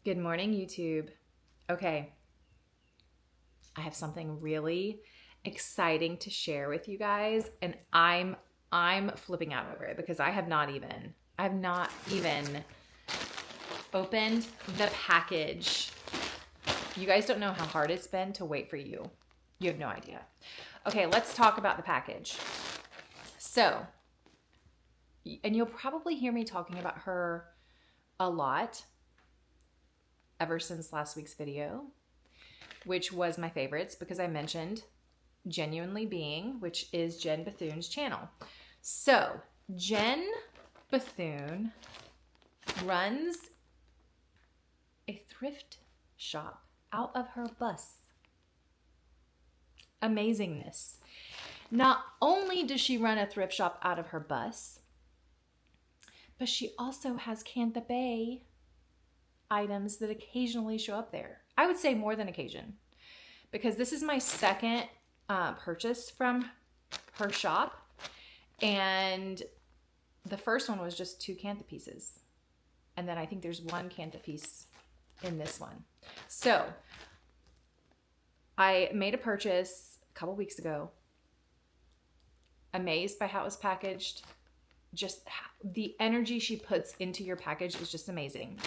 Good morning, YouTube. Okay, I have something really exciting to share with you guys, and I'm flipping out over it because I have not even opened the package. You guys don't know how hard it's been to wait for you. You have no idea. Okay, let's talk about the package. So, and you'll probably hear me talking about her a lot ever since last week's video, which was my favorites because I mentioned Genuinely Being, which is Jenn Bethune's channel. So Jenn Bethune runs a thrift shop out of her bus. Amazingness. Not only does she run a thrift shop out of her bus, but she also has Cantha Bay items that occasionally show up there. I would say more than occasion, because this is my second purchase from her shop, and the first one was just 2 Cantha pieces, and then I think there's 1 Cantha piece in this one. So I made a purchase a couple weeks ago. Amazed by how it was packaged. Just the energy she puts into your package is just amazing.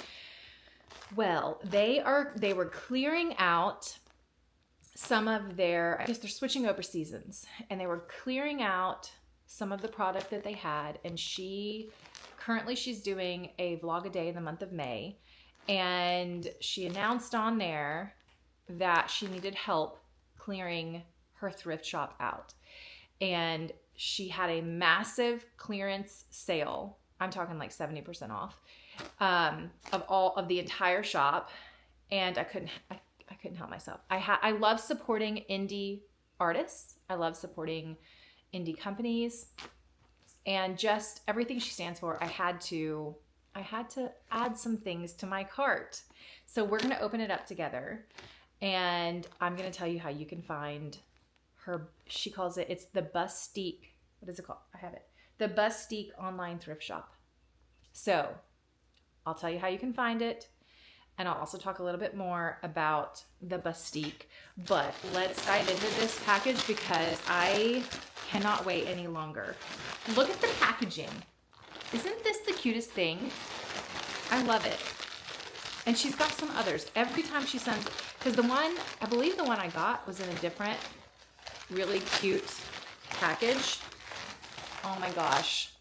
Well, they were clearing out some of their, I guess they're switching over seasons, and they were clearing out some of the product that they had, and currently she's doing a vlog a day in the month of May, and she announced on there that she needed help clearing her thrift shop out. And she had a massive clearance sale. I'm talking like 70% off. Of all of the entire shop, and I couldn't help myself. I love supporting indie artists. I love supporting indie companies, and just everything she stands for. I had to add some things to my cart. So we're gonna open it up together, and I'm gonna tell you how you can find her. She calls it. It's the BUSTIQUE. What is it called? I have it. The BUSTIQUE online thrift shop. So I'll tell you how you can find it, and I'll also talk a little bit more about the BUSTIQUE. But let's dive into this package because I cannot wait any longer. Look at the packaging. Isn't this the cutest thing? I love it. And she's got some others. Every time she sends, because I believe the one I got was in a different, really cute package. Oh my gosh.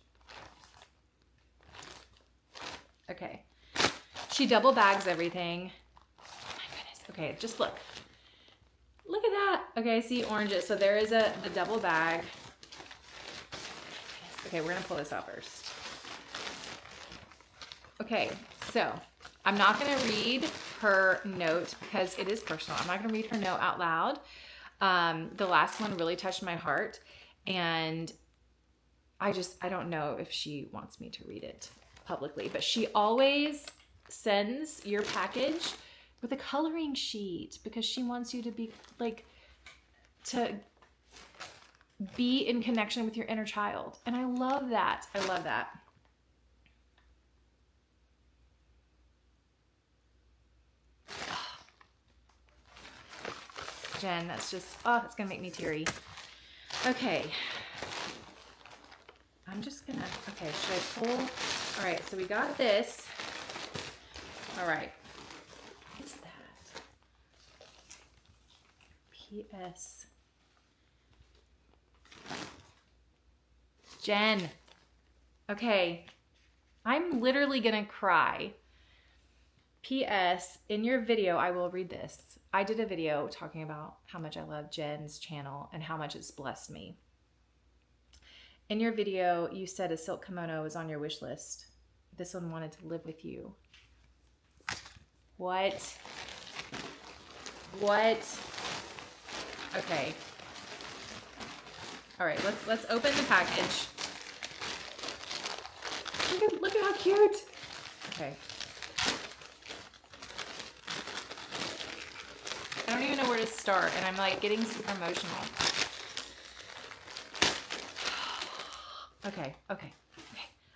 Okay. She double bags everything. Oh my goodness. Okay, just look. Look at that. Okay, I see oranges. So there is the double bag. Okay, we're gonna pull this out first. Okay, so I'm not gonna read her note because it is personal. I'm not gonna read her note out loud. The last one really touched my heart, and I don't know if she wants me to read it publicly, but she always sends your package with a coloring sheet because she wants you to be in connection with your inner child. And I love that. I love that. Jen, that's just, it's gonna make me teary. Okay. I'm just gonna, okay, should I pull? All right, so we got this. All right. What is that? P.S. Jen. Okay. I'm literally gonna cry. P.S. In your video, I will read this. I did a video talking about how much I love Jenn's channel and how much it's blessed me. In your video, you said a silk kimono was on your wish list. This one wanted to live with you. What? What? Okay. All right, let's open the package. Look at how cute. Okay. I don't even know where to start, and I'm like getting super emotional. Okay.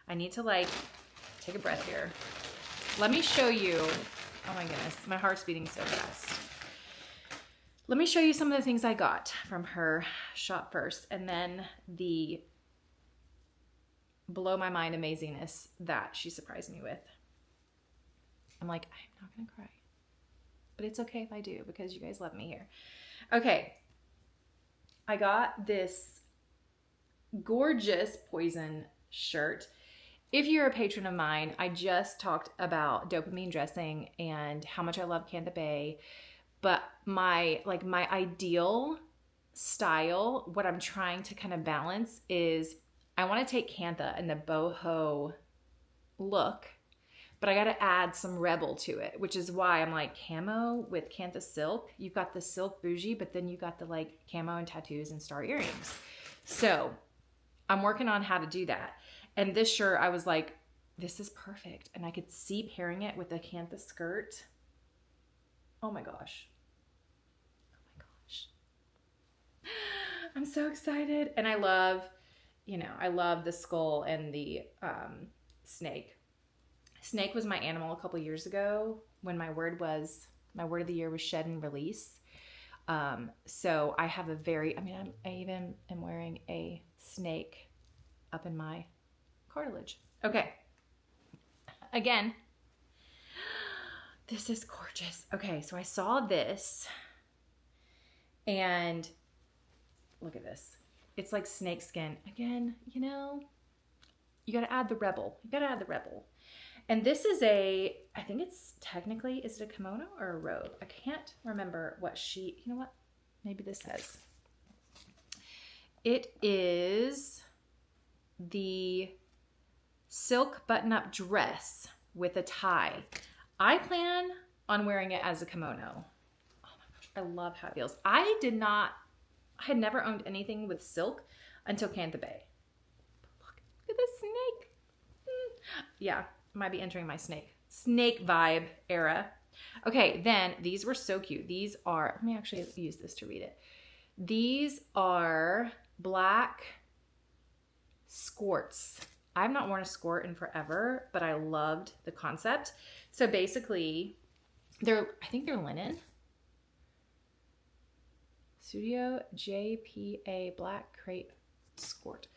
I need to like take a breath here. Let me show you Oh my goodness, my heart's beating so fast. Let me show you some of the things I got from her shop first, and then the blow my mind amazingness that she surprised me with. I'm like, I'm not gonna cry, but it's okay if I do because you guys love me here. Okay, I got this gorgeous Poison shirt. If you're a patron of mine, I just talked about dopamine dressing and how much I love Cantha Bay, but my ideal style, what I'm trying to kind of balance is I want to take Cantha and the boho look, but I got to add some rebel to it, which is why I'm like camo with Cantha silk. You've got the silk bougie, but then you got the like camo and tattoos and star earrings. So I'm working on how to do that. And this shirt, I was like, this is perfect. And I could see pairing it with a Cantha skirt. Oh my gosh. Oh my gosh. I'm so excited. And I love, I love the skull and the snake. Snake was my animal a couple years ago when my word of the year was shed and release. So I have I even am wearing a snake up in my cartilage. Okay. Again, this is gorgeous. Okay, so I saw this and look at this. It's like snake skin. Again, you got to add the rebel. And this is I think it's technically, is it a kimono or a robe? I can't remember what maybe this says. It is the silk button-up dress with a tie. I plan on wearing it as a kimono. Oh my gosh, I love how it feels. I had never owned anything with silk until Cantha Bay. Look at this snake. Yeah, might be entering my snake vibe era. Okay, then these were so cute. These are, let me actually use this to read it. These are black skirts. I've not worn a skirt in forever, but I loved the concept. So basically, I think they're linen. Studio JPA black crepe skirt.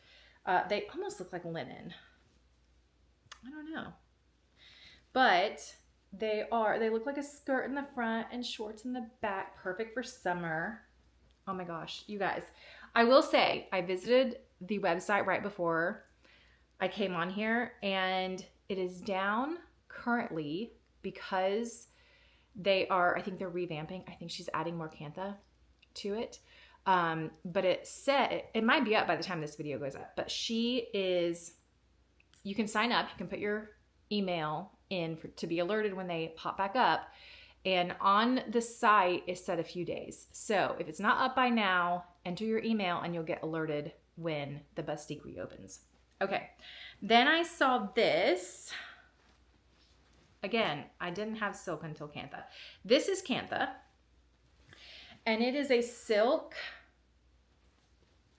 They almost look like linen. I don't know. But they look like a skirt in the front and shorts in the back. Perfect for summer. Oh my gosh, you guys. I will say, I visited the website right before I came on here, and it is down currently because I think they're revamping. I think she's adding more Cantha to it. But it might be up by the time this video goes up, but you can sign up, you can put your email in to be alerted when they pop back up. And on the site, it's set a few days. So if it's not up by now, enter your email and you'll get alerted when the Bustique reopens. Okay, then I saw this. Again, I didn't have silk until Cantha. This is Cantha. And it is a silk.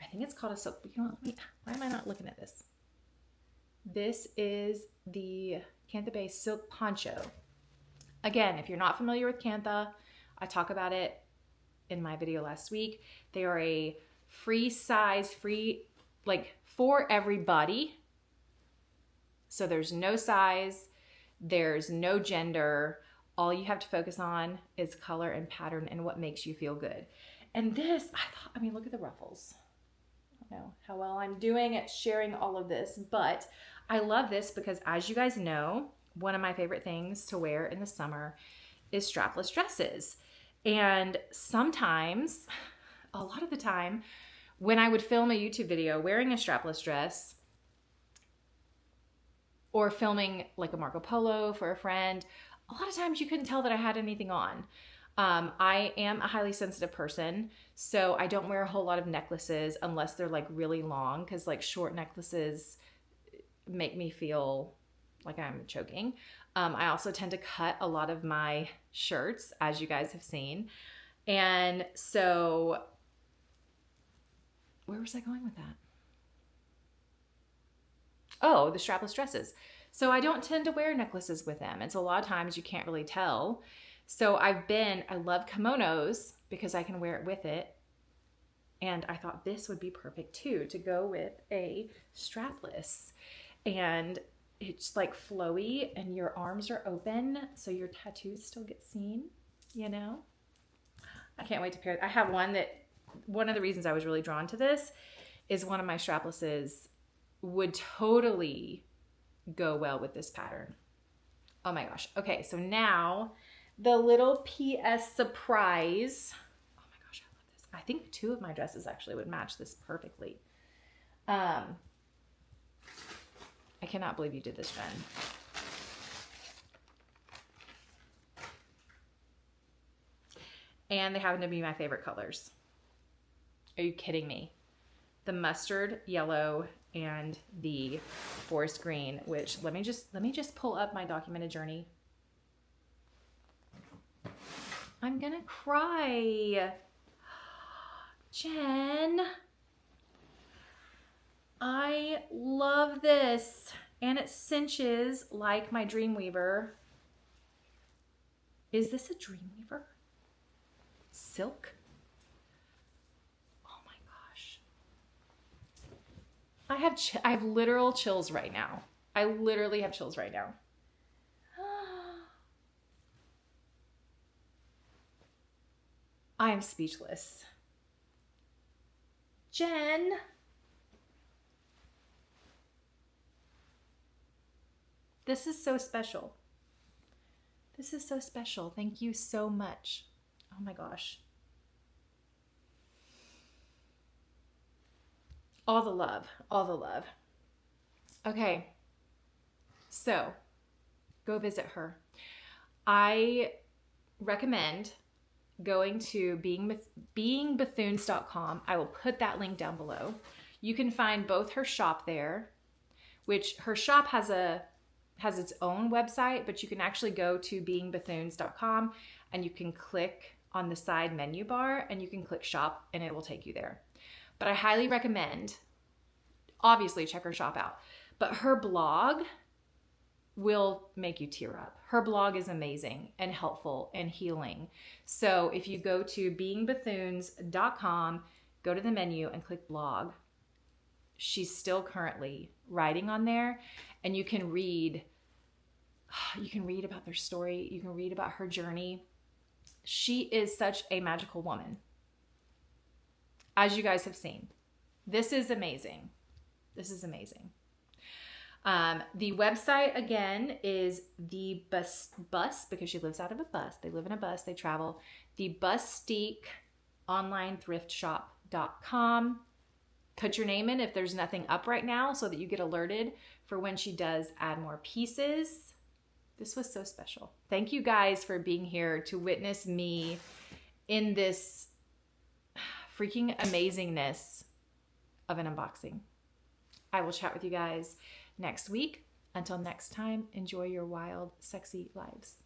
I think it's called a silk. Why am I not looking at this? This is the Cantha Bay silk poncho. Again, if you're not familiar with Cantha, I talk about it in my video last week. They are a free size, for everybody. So there's no size, there's no gender. All you have to focus on is color and pattern and what makes you feel good. And this, look at the ruffles. I don't know how well I'm doing at sharing all of this, but I love this because, as you guys know, one of my favorite things to wear in the summer is strapless dresses. And sometimes, a lot of the time, when I would film a YouTube video wearing a strapless dress or filming like a Marco Polo for a friend, a lot of times you couldn't tell that I had anything on. I am a highly sensitive person, so I don't wear a whole lot of necklaces unless they're like really long, because like short necklaces make me feel like I'm choking. I also tend to cut a lot of my shirts, as you guys have seen. And so, where was I going with that? Oh, the strapless dresses. So I don't tend to wear necklaces with them. It's a lot of times you can't really tell. So I love kimonos because I can wear it with it. And I thought this would be perfect too, to go with a strapless. And it's like flowy and your arms are open, so your tattoos still get seen, you know? I can't wait to pair. I have one of the reasons I was really drawn to this is one of my straplesses would totally go well with this pattern. Oh my gosh. Okay, so now the little PS surprise. Oh my gosh, I love this. I think 2 of my dresses actually would match this perfectly. I cannot believe you did this, Jen. And they happen to be my favorite colors. Are you kidding me? The mustard yellow and the forest green, which let me just pull up my documented journey. I'm gonna cry. Jen, I love this. And it cinches like my Dreamweaver. Is this a Dreamweaver? Silk? Oh my gosh. I have literal chills right now. I literally have chills right now. I am speechless. Jen. This is so special. This is so special. Thank you so much. Oh my gosh. All the love, all the love. Okay, so go visit her. I recommend going to beingbethunes.com. I will put that link down below. You can find both her shop there, which her shop has its own website, but you can actually go to beingbethunes.com and you can click on the side menu bar and you can click shop and it will take you there. But I highly recommend, obviously, check her shop out. But her blog will make you tear up. Her blog is amazing and helpful and healing. So if you go to beingbethunes.com, go to the menu and click blog. She's still currently writing on there, and you can read about their story. You can read about her journey. She is such a magical woman. As you guys have seen, this is amazing. This is amazing. The website again is the bus because she lives out of a bus. They live in a bus. They travel. The BUSTIQUE online thrift shop.com. Put your name in if there's nothing up right now so that you get alerted for when she does add more pieces. This was so special. Thank you guys for being here to witness me in this freaking amazingness of an unboxing. I will chat with you guys next week. Until next time, enjoy your wild, sexy lives.